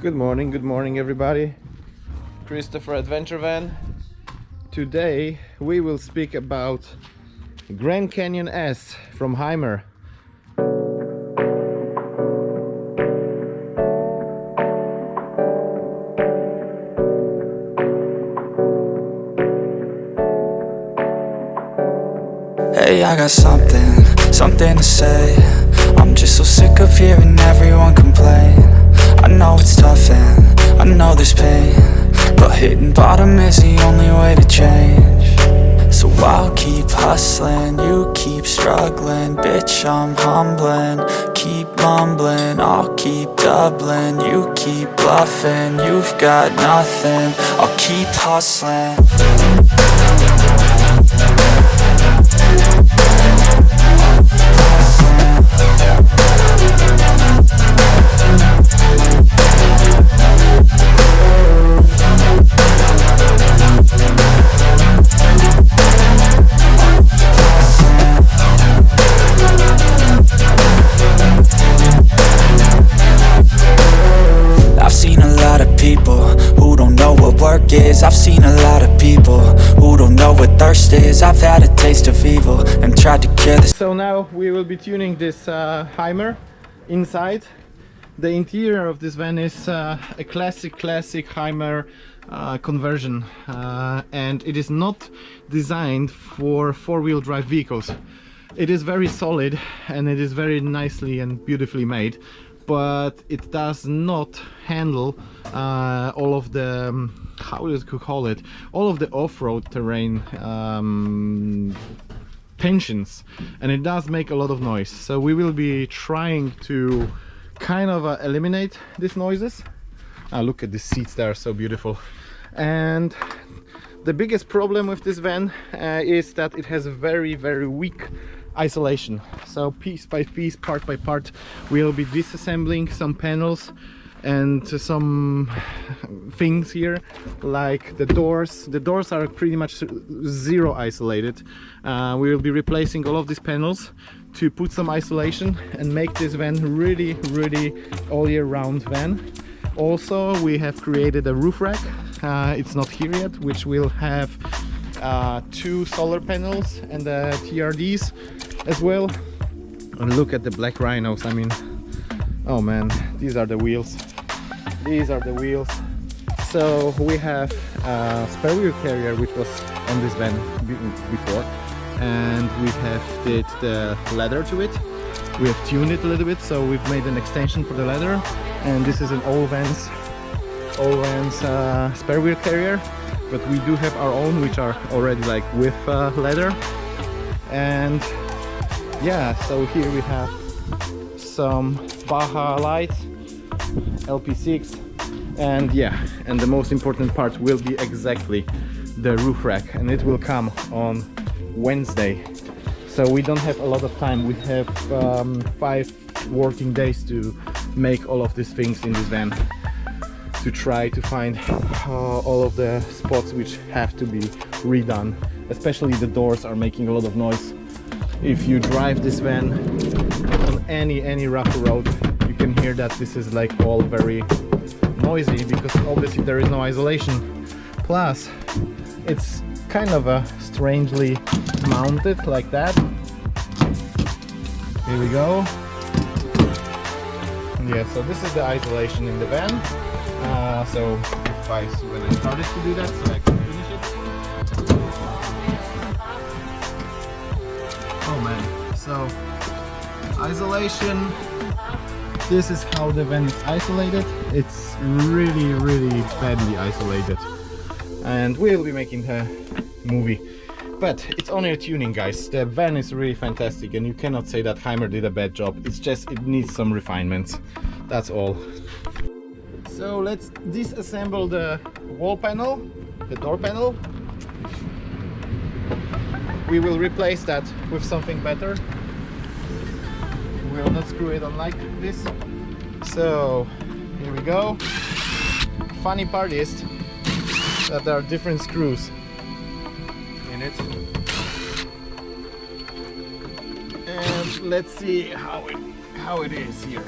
Good morning everybody. Christopher Adventure Van. Today we will speak about Grand Canyon S from Hymer. Hey, I got something to say. I'm just so sick of hearing everyone complain. I know it's tough and I know there's pain, but hitting bottom is the only way to change. So I'll keep hustling, you keep struggling. Bitch, I'm humbling, keep mumbling. I'll keep doubling, you keep bluffing. You've got nothing, I'll keep hustling. I've seen a lot of people who don't know what thirst is. I've had a taste of evil and tried to cure this. So now we will be tuning this Hymer inside. The interior of this van is a classic Hymer conversion, and it is not designed for four-wheel drive vehicles. It is very solid and it is very nicely and beautifully made, but it does not handle all of the how do you call it, all of the off-road terrain tensions, and it does make a lot of noise. So we will be trying to kind of eliminate these noises. Look at the seats, they are so beautiful. And the biggest problem with this van is that it has very weak isolation. So piece by piece, part by part, we'll be disassembling some panels and some things here, like the doors. The doors are pretty much zero isolated. We will be replacing all of these panels to put some isolation and make this van really all year round van. Also, we have created a roof rack. It's not here yet, which will have two solar panels and TRDs as well. And look at the black rhinos. I mean, oh man, these are the wheels. These are the wheels. So we have a spare wheel carrier which was on this van before, and we have did the leather to it. We have tuned it a little bit, so we've made an extension for the leather, and this is an all vans spare wheel carrier. But we do have our own, which are already like with leather. And yeah, so here we have some Baja lights, LP6, and yeah, and the most important part will be exactly the roof rack, and it will come on Wednesday. So we don't have a lot of time. We have 5 working days to make all of these things in this van, to try to find all of the spots which have to be redone. Especially the doors are making a lot of noise. If you drive this van on any rough road, you can hear that this is like all very noisy, because obviously there is no isolation. Plus, it's kind of a strangely mounted like that. Here we go. Yeah, so this is the isolation in the van. So when I started to do that, so I can finish it. Oh man, so isolation. This is how the van is isolated. It's really badly isolated, and we'll be making a movie. But it's only a tuning, guys. The van is really fantastic, and you cannot say that Hymer did a bad job. It's just it needs some refinements. That's all. So let's disassemble the wall panel, the door panel. We will replace that with something better. We will not screw it on like this. So here we go. Funny part is that there are different screws in it. And let's see how it is here.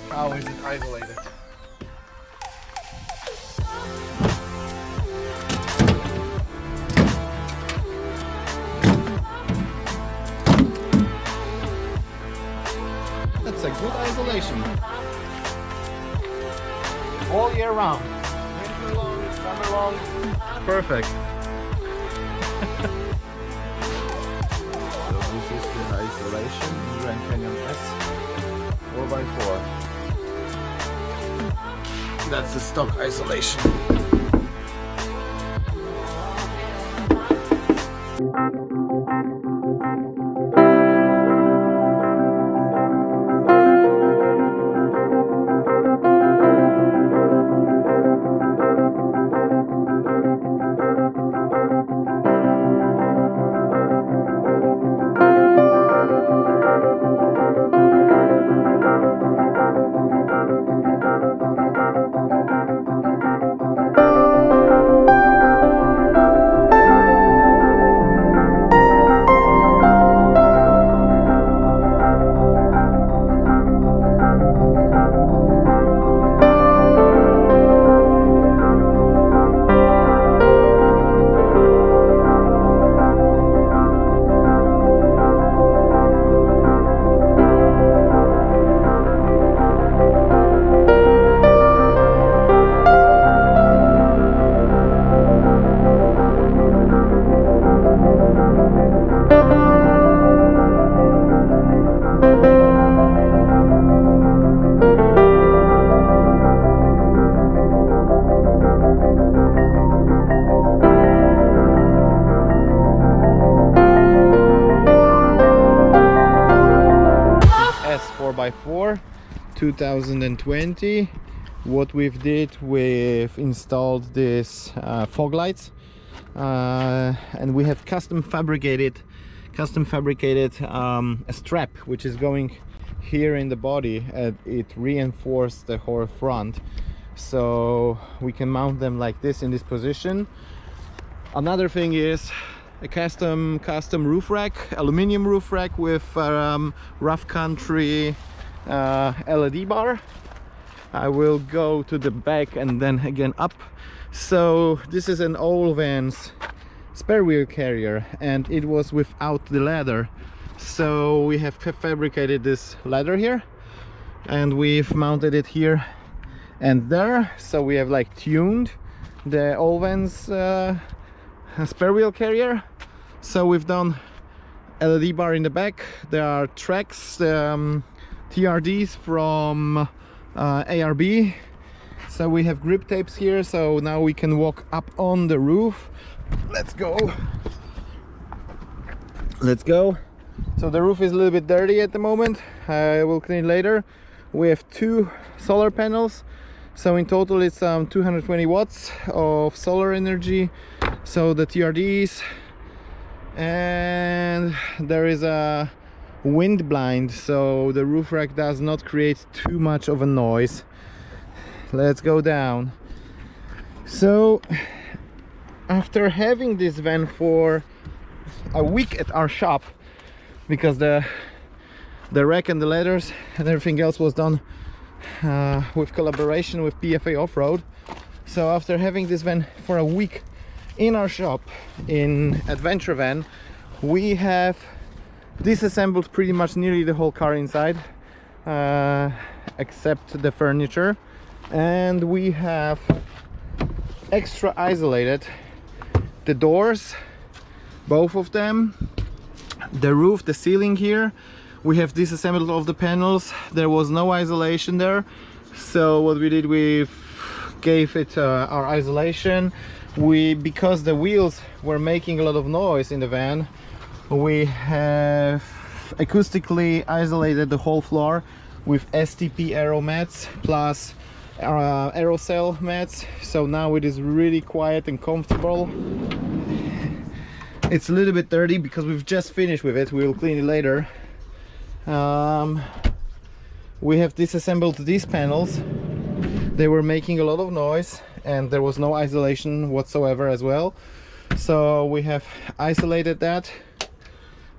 How is it isolated? isolation all year round. Winter long, summer long, perfect. So this is the isolation Grand Canyon S 4x4. That's the stock isolation. S4x4 2020. What we've did, we've installed this fog lights, and we have custom fabricated a strap which is going here in the body, and it reinforced the whole front, so we can mount them like this in this position. Another thing is a custom roof rack, aluminium roof rack with rough country LED bar. I will go to the back and then again up. So this is an old van's spare wheel carrier, and it was without the ladder, so we have fabricated this ladder here and we've mounted it here and there, so we have like tuned the old van's spare wheel carrier. So we've done LED bar in the back. There are tracks, TRDs from ARB. So we have grip tapes here, so now we can walk up on the roof. Let's go. So the roof is a little bit dirty at the moment. I will clean it later. We have 2 solar panels, so in total it's 220 watts of solar energy. So the TRDs, and there is a wind blind, so the roof rack does not create too much of a noise. Let's go down. So after having this van for a week at our shop, because the rack and the ladders and everything else was done with collaboration with PFA Off-Road, so after having this van for a week in our shop in Adventure Van, we have disassembled pretty much nearly the whole car inside, except the furniture, and we have extra isolated the doors, both of them, the roof, the ceiling here. We have disassembled all of the panels. There was no isolation there, so what we did, we gave it our isolation. Because the wheels were making a lot of noise in the van, we have acoustically isolated the whole floor with STP aero mats plus aerosol mats, so now it is really quiet and comfortable. It's a little bit dirty because we've just finished with it. We'll clean it later. We have disassembled these panels. They were making a lot of noise and there was no isolation whatsoever as well, so we have isolated that,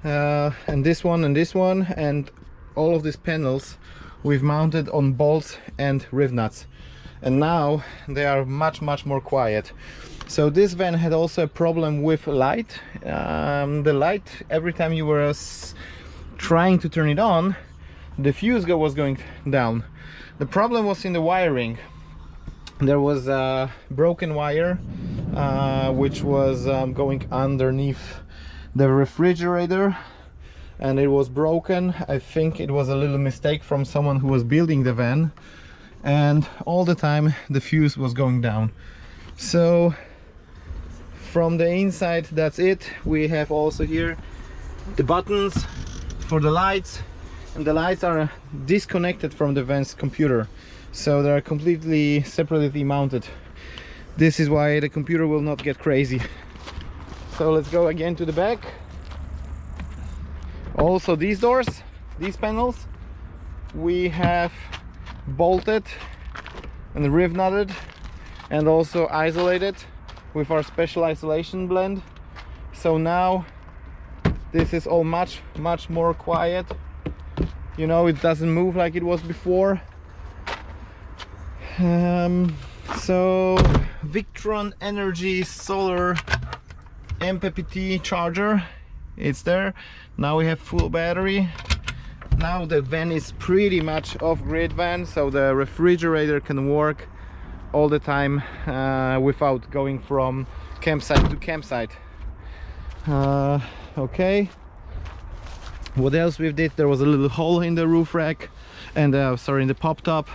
and this one and all of these panels we've mounted on bolts and riv nuts, and now they are much more quiet. So this van had also a problem with light. The light, every time you were trying to turn it on, the fuse was going down. The problem was in the wiring. There was a broken wire which was going underneath the refrigerator, and it was broken. I think it was a little mistake from someone who was building the van, and all the time the fuse was going down. So from the inside, that's it. We have also here the buttons for the lights, and the lights are disconnected from the van's computer, so they are completely separately mounted. This is why the computer will not get crazy. So let's go again to the back. Also these doors, these panels, we have bolted and riv knotted and also isolated with our special isolation blend. So now this is all much more quiet. You know, it doesn't move like it was before. So Victron Energy solar MPPT charger, it's there. Now we have full battery. Now the van is pretty much off-grid van, so the refrigerator can work all the time without going from campsite to campsite. Okay, what else we did? There was a little hole in the roof rack, and sorry, in the pop top,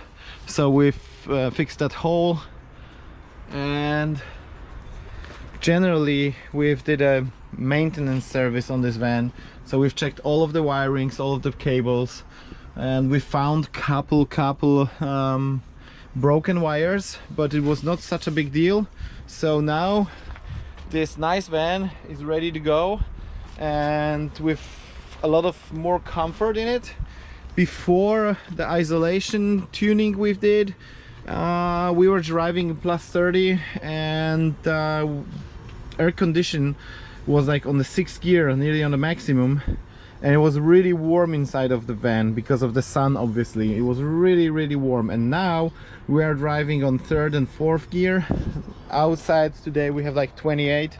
so we've fixed that hole. And generally we've did a maintenance service on this van, so we've checked all of the wirings, all of the cables, and we found couple broken wires, but it was not such a big deal. So now this nice van is ready to go, and with a lot of more comfort in it. Before the isolation tuning we did, we were driving +30, and air condition was like on the 6th gear, nearly on the maximum, and it was really warm inside of the van because of the sun. Obviously it was really warm, and now we are driving on 3rd and 4th gear. Outside today we have like 28,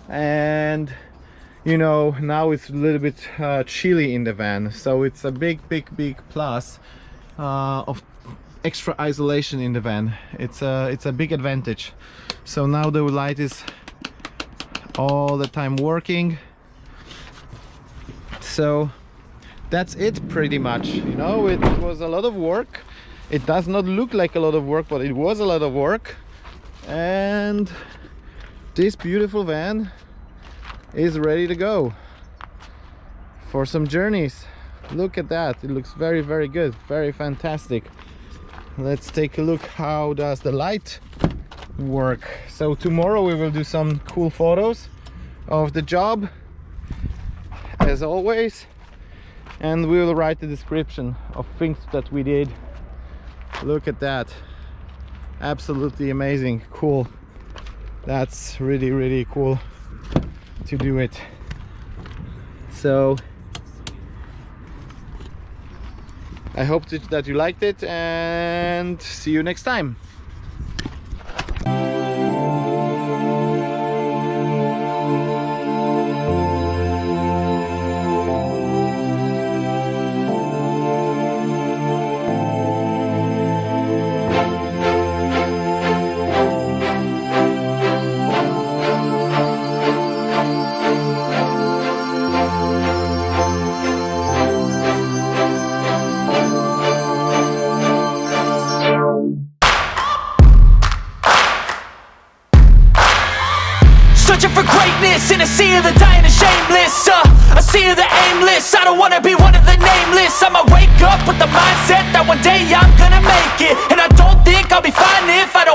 and you know, now it's a little bit chilly in the van, so it's a big plus of extra isolation in the van. It's a big advantage. So now the light is all the time working. So that's it pretty much. You know, it was a lot of work. It does not look like a lot of work, but it was a lot of work. And this beautiful van is ready to go for some journeys. Look at that, it looks very good, very fantastic. Let's take a look, how does the light work? So tomorrow we will do some cool photos of the job as always, and we will write the description of things that we did. Look at that, absolutely amazing, cool. That's really cool to do it. So I hope that you liked it, and see you next time. Searching for greatness in a sea of the dying and shameless, a sea of the aimless. I don't wanna be one of the nameless. I'ma wake up with the mindset that one day I'm gonna make it, and I don't think I'll be fine if I don't